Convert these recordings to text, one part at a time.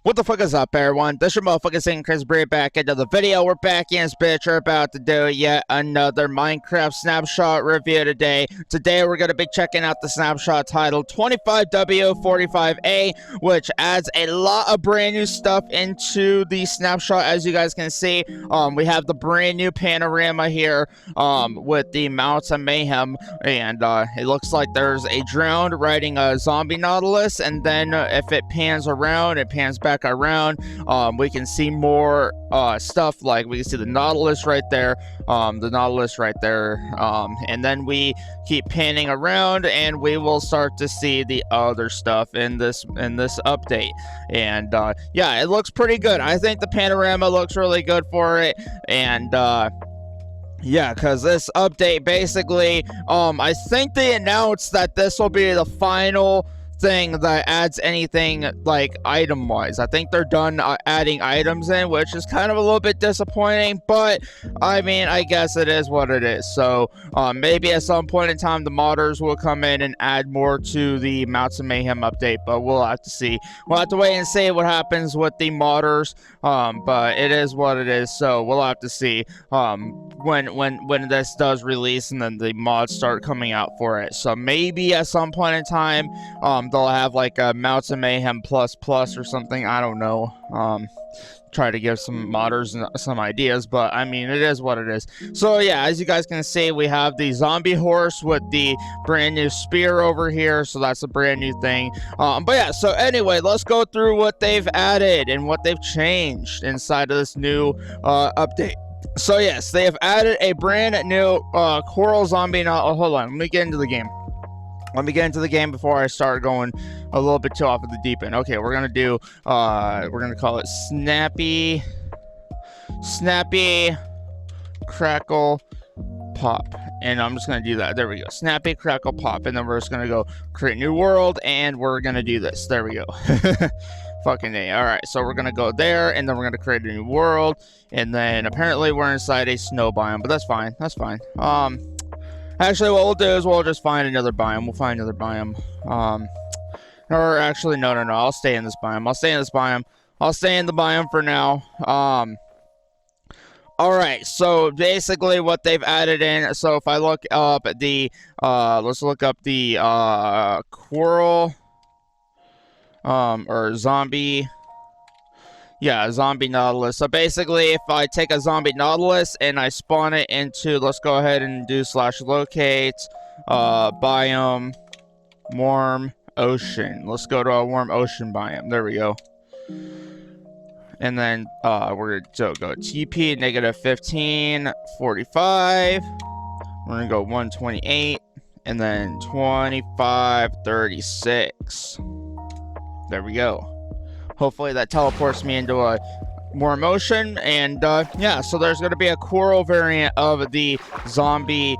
What the fuck is up, everyone? This your motherfucking Singing Chris Bree back into the video. We're back in this bitch. We're about to do yet another Minecraft Snapshot review today. Today we're going to be checking out the Snapshot titled 25W45A, which adds a lot of brand new stuff into the Snapshot. As you guys can see, we have the brand new panorama here with the Mounts of Mayhem, and it looks like there's a drone riding a zombie Nautilus, and then if it pans around, it pans back around, we can see more stuff, like we can see the Nautilus right there, and then we keep panning around and we will start to see the other stuff in this update. And yeah, it looks pretty good. I think the panorama looks really good for it. And yeah, because this update basically, I think they announced that this will be the final thing that adds anything like item wise. I think they're done adding items in, which is kind of a little bit disappointing, but I mean, I guess it is what it is. So maybe at some point in time the modders will come in and add more to the Mounts of Mayhem update, but we'll have to see. We'll have to wait and see what happens with the modders, but it is what it is, so we'll have to see when this does release and then the mods start coming out for it. So maybe at some point in time they'll have like a Mounts of Mayhem plus or something. I don't know. Try to give some modders some ideas, but I mean, it is what it is. So yeah, as you guys can see, we have the zombie horse with the brand new spear over here, so that's a brand new thing. But yeah, so anyway, let's go through what they've added and what they've changed inside of this new update. So yes, they have added a brand new coral zombie. Now, hold on, let me get into the game. Let me get into the game before I start going a little bit too off of the deep end. Okay, we're gonna do, we're gonna call it Snappy Crackle Pop. And I'm just gonna do that. There we go. Snappy Crackle Pop. And then we're just gonna go create new world, and we're gonna do this. There we go. Fucking A. Alright, so we're gonna go there, and then we're gonna create a new world. And then apparently we're inside a snow biome, but that's fine. That's fine. Actually, what we'll do is we'll just find another biome. We'll find another biome. Or actually, no. I'll stay in this biome. I'll stay in the biome for now. Alright, so basically what they've added in, so if I look up the, let's look up the, coral, or zombie. Yeah, zombie Nautilus. So basically, if I take a zombie Nautilus and I spawn it into, let's go ahead and do /locate, biome, warm ocean. Let's go to a warm ocean biome. There we go. And then we're gonna go TP -15, 45. We're gonna go 128, and then 25, 36. There we go. Hopefully that teleports me into a warm ocean, and yeah, so there's going to be a coral variant of the zombie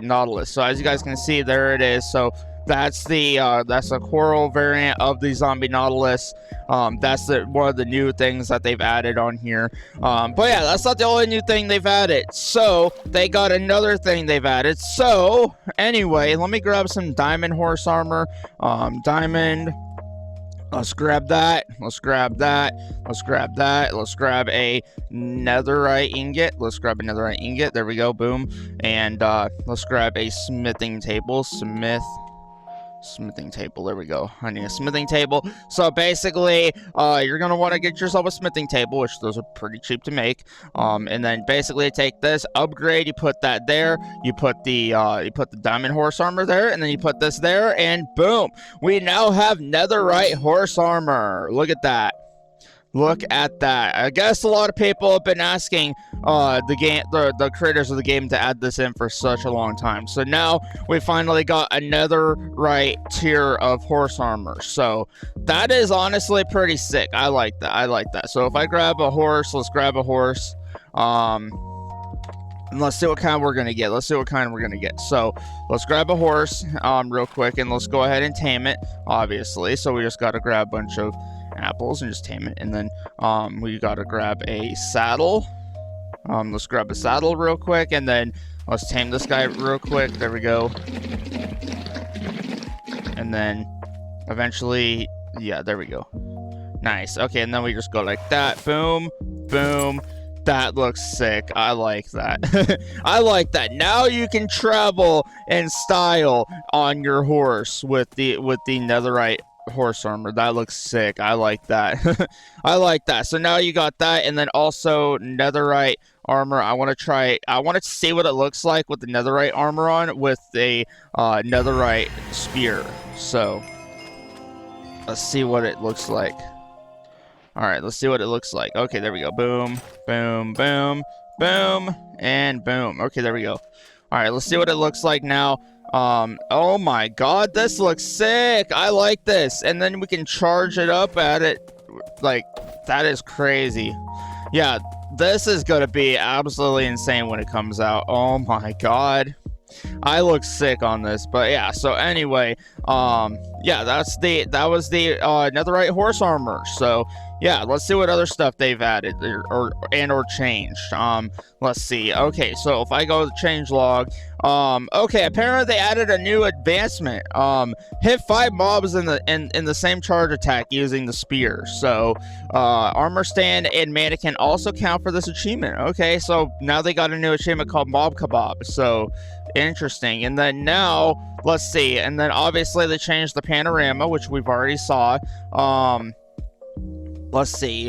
Nautilus. So as you guys can see, there it is. So that's a coral variant of the zombie Nautilus. That's one of the new things that they've added on here. But yeah, that's not the only new thing they've added. So they got another thing they've added. So anyway, let me grab some diamond horse armor. Diamond. Let's grab that. Let's grab that. Let's grab that. Let's grab a netherite ingot. Let's grab a netherite ingot. There we go. Boom. And let's grab a smithing table. Smithing table. There we go. I need a smithing table. So basically, you're gonna want to get yourself a smithing table, which those are pretty cheap to make. And then basically take this, upgrade. You put that there. You put the diamond horse armor there, and then you put this there, and boom, we now have netherite horse armor. Look at that. Look at that. I guess a lot of people have been asking the creators of the game to add this in for such a long time. So now we finally got another tier of horse armor. So that is honestly pretty sick. I like that. So if I grab a horse, let's grab a horse. And let's see what kind we're gonna get. So let's grab a horse real quick, and let's go ahead and tame it, obviously. So we just gotta grab a bunch of apples and just tame it. And then we gotta grab a saddle. Let's grab a saddle real quick, and then let's tame this guy real quick. There we go. And then eventually, yeah, there we go. Nice. Okay, and then we just go like that. Boom, boom. That looks sick. I like that. I like that. Now you can travel in style on your horse with the netherite horse armor. That looks sick. I like that. I like that. So now you got that, and then also netherite armor. I want to see what it looks like with the netherite armor on with a netherite spear. So let's see what it looks like. All right, let's see what it looks like. Okay, there we go. Boom, boom, boom, boom, and boom. Okay, there we go. All right, let's see what it looks like now. Oh my god, this looks sick. I like this. And then we can charge it up at it. Like, that is crazy. Yeah, this is gonna be absolutely insane when it comes out. Oh my god. I look sick on this. But yeah, so anyway, yeah, that was the netherite horse armor. So yeah, let's see what other stuff they've added or changed. Let's see. Okay, so if I go to change log, okay, apparently they added a new advancement. Hit 5 mobs in the same charge attack using the spear. So armor stand and mannequin also count for this achievement. Okay, so now they got a new achievement called Mob Kebab. So interesting. And then now let's see. And then obviously they changed the panorama, which we've already saw. Let's see.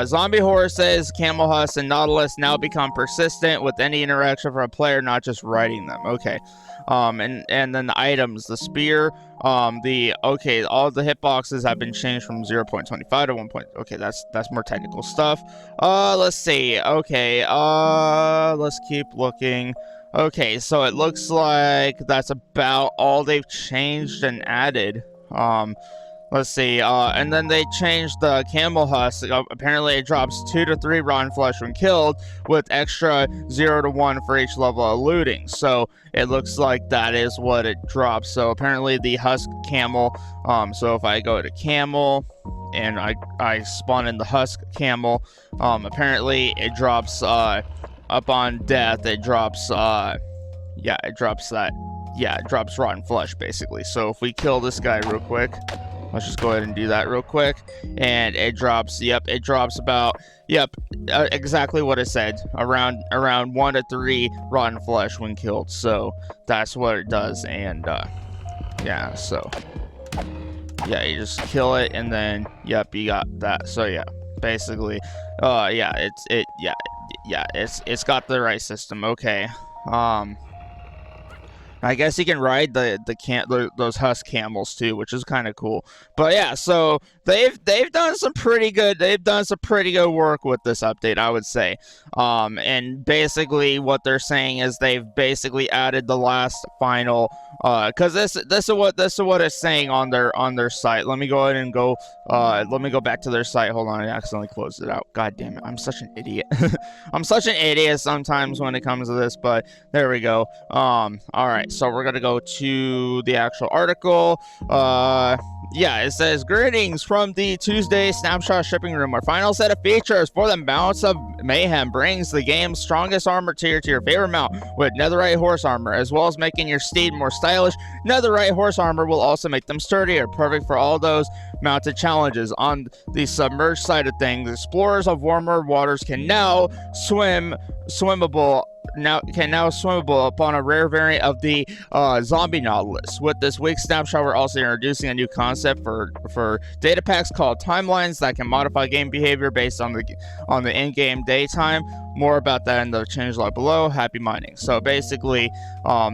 Zombie horses, camel husks, and Nautilus now become persistent with any interaction from a player, not just riding them. Okay. And then the items, the spear, all the hitboxes have been changed from 0.25 to 1. Okay, that's more technical stuff. Let's see. Okay. Let's keep looking. Okay, so it looks like that's about all they've changed and added. Let's see, and then they changed the camel husk. Apparently it drops 2 to 3 rotten flesh when killed, with extra 0 to 1 for each level of looting. So it looks like that is what it drops. So apparently the husk camel, so if I go to camel and I spawn in the husk camel, apparently it drops up on death, it drops it drops rotten flesh basically. So if we kill this guy real quick, let's just go ahead and do that real quick. And it drops, exactly what it said. Around 1 to 3 rotten flesh when killed. So that's what it does. And yeah, so yeah, you just kill it and then you got that. So yeah, basically it's got the right system. Okay. I guess you can ride those husk camels too, which is kind of cool. But yeah, so they've done some pretty good work with this update, I would say. And basically what they're saying is they've basically added the last final because this is what it's saying on their site. Let me go ahead and go back to their site. Hold on, I accidentally closed it out. God damn it, I'm such an idiot. I'm such an idiot sometimes when it comes to this, but there we go. All right. So we're gonna go to the actual article. Yeah, it says, greetings from the Tuesday Snapshot shipping room. Our final set of features for the Mounts of Mayhem brings the game's strongest armor tier to your favorite mount with netherite horse armor, as well as making your steed more stylish. Netherite horse armor will also make them sturdier, perfect for all those mounted challenges. On the submerged side of things, explorers of warmer waters can now swimmable upon a rare variant of the zombie Nautilus. With this week's snapshot, we're also introducing a new concept for data packs called timelines that can modify game behavior based on the in-game daytime. More about that in the changelog below. Happy mining. So basically,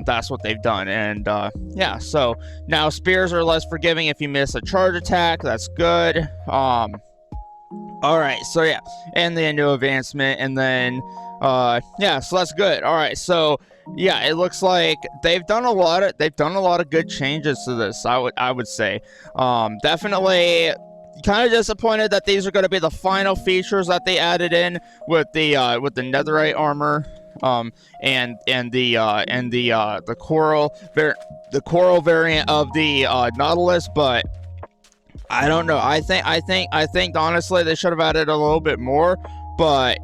that's what they've done. And yeah, so now spears are less forgiving if you miss a charge attack. That's good. All right, so yeah, and the new advancement, and then yeah, so that's good. All right, so yeah, it looks like they've done a lot of good changes to this. I would say, definitely kind of disappointed that these are going to be the final features that they added in with the netherite armor, and the coral variant of the Nautilus, but I don't know. I think honestly they should have added a little bit more, but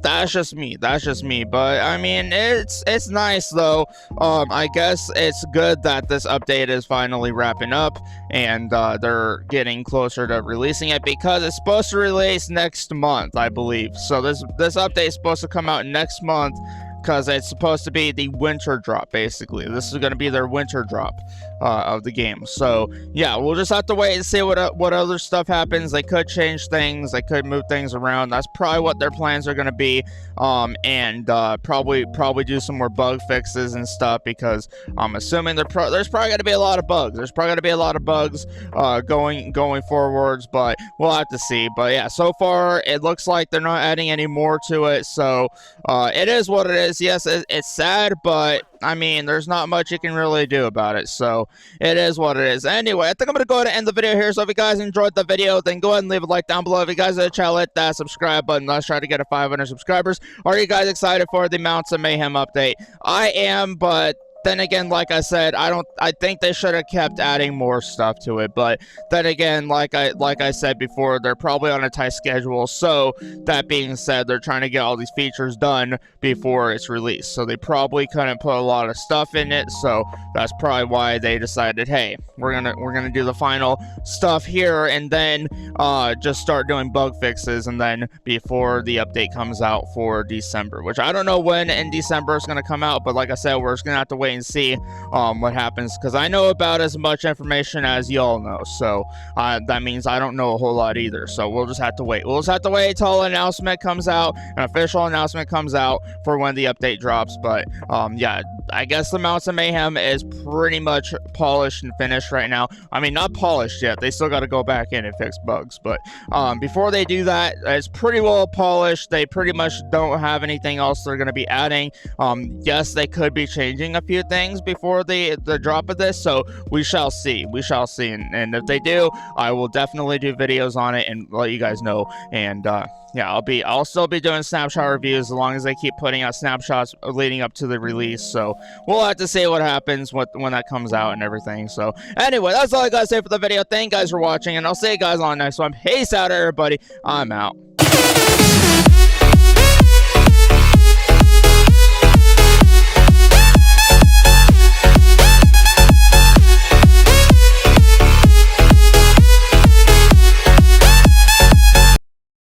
that's just me. That's just me. But I mean, it's nice though. I guess it's good that this update is finally wrapping up, and they're getting closer to releasing it, because it's supposed to release next month, I believe. So this update is supposed to come out next month, because it's supposed to be the winter drop, basically. This is going to be their winter drop of the game. So yeah, we'll just have to wait and see what other stuff happens. They could change things, they could move things around. That's probably what their plans are going to be, and probably do some more bug fixes and stuff, because I'm assuming there's probably going to be a lot of bugs. There's probably going to be a lot of bugs going forwards, but we'll have to see. But yeah, so far it looks like they're not adding any more to it, so it is what it is. Yes, it's sad, but I mean, there's not much you can really do about it, so it is what it is. Anyway, I think I'm going to go ahead and end the video here, so if you guys enjoyed the video, then go ahead and leave a like down below. If you guys are the channel, hit that subscribe button. Let's try to get to 500 subscribers. Are you guys excited for the Mounts of Mayhem update? I am, but then again, like I said, I think they should have kept adding more stuff to it. But then again, like I said before, they're probably on a tight schedule. So that being said, they're trying to get all these features done before it's released. So they probably couldn't put a lot of stuff in it. So that's probably why they decided, hey, we're gonna do the final stuff here, and then just start doing bug fixes, and then before the update comes out for December, which I don't know when in December it's gonna come out. But like I said, we're just gonna have to wait and see what happens, because I know about as much information as y'all know, so that means I don't know a whole lot either. So we'll just have to wait. We'll just have to wait till an announcement comes out, an official announcement comes out for when the update drops. But yeah, I guess the Mounts of Mayhem is pretty much polished and finished right now. I mean, not polished yet. They still got to go back in and fix bugs, but before they do that, it's pretty well polished. They pretty much don't have anything else they're going to be adding. Yes, they could be changing a few thing before the drop of this, so we shall see. And if they do, I will definitely do videos on it and let you guys know. And yeah, I'll still be doing snapshot reviews as long as they keep putting out snapshots leading up to the release. So we'll have to see what happens when that comes out and everything. So anyway, that's all I gotta say for the video. Thank you guys for watching, and I'll see you guys on the next one. Peace out, everybody. I'm out.